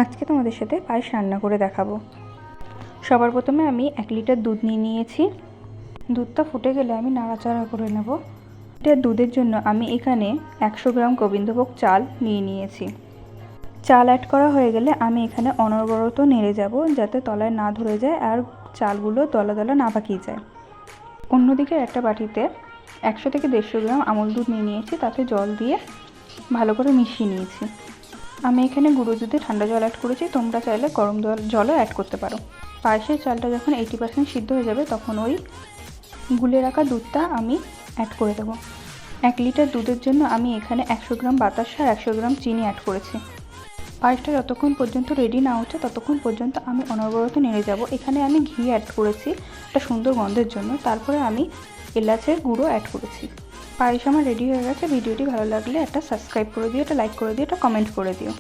আজকে তোমাদের সাথে পায়েস রান্না করে দেখাবো। সবার প্রথমে আমি 1 লিটার দুধ নিয়ে নিয়েছি। দুধটা ফুটে গেলে আমি নাড়াচাড়া করে নেব। লিটার দুধের জন্য আমি এখানে 100 গ্রাম গোবিন্দভোগ চাল নিয়ে নিয়েছি। চাল অ্যাড করা হয়ে গেলে আমি এখানে অনবরত নেড়ে যাব যাতে তলায় না ধরে যায় আর চালগুলো দলা দলা না পাকিয়ে যায়। অন্যদিকে একটা বাটিতে 100 থেকে 150 গ্রাম আমুল দুধ নিয়ে নিয়েছি, তাতে জল দিয়ে ভালো করে মিশিয়ে নিয়েছি। আমি এখানে গুঁড়ো দুধে ঠান্ডা জল অ্যাড করেছি, তোমরা চাইলে গরম জলও অ্যাড করতে পারো। পায়েসের চালটা যখন 80% সিদ্ধ হয়ে যাবে তখন ওই গুলে রাখা দুধটা আমি অ্যাড করে দেবো। 1 লিটার দুধের জন্য আমি এখানে 100 গ্রাম বাতাসা আর 100 গ্রাম চিনি অ্যাড করেছি। পায়েসটা যতক্ষণ পর্যন্ত রেডি না হচ্ছে ততক্ষণ পর্যন্ত আমি অনবরত নেড়ে যাব। এখানে আমি ঘি অ্যাড করেছি একটা সুন্দর গন্ধের জন্য, তারপরে আমি এলাচের গুঁড়ো অ্যাড করেছি। পায়েস আমার রেডি হয়ে গেছে। ভিডিওটি ভালো লাগলে একটা সাবস্ক্রাইব করে দিও, একটা লাইক করে দিও, একটা কমেন্ট করে দিও।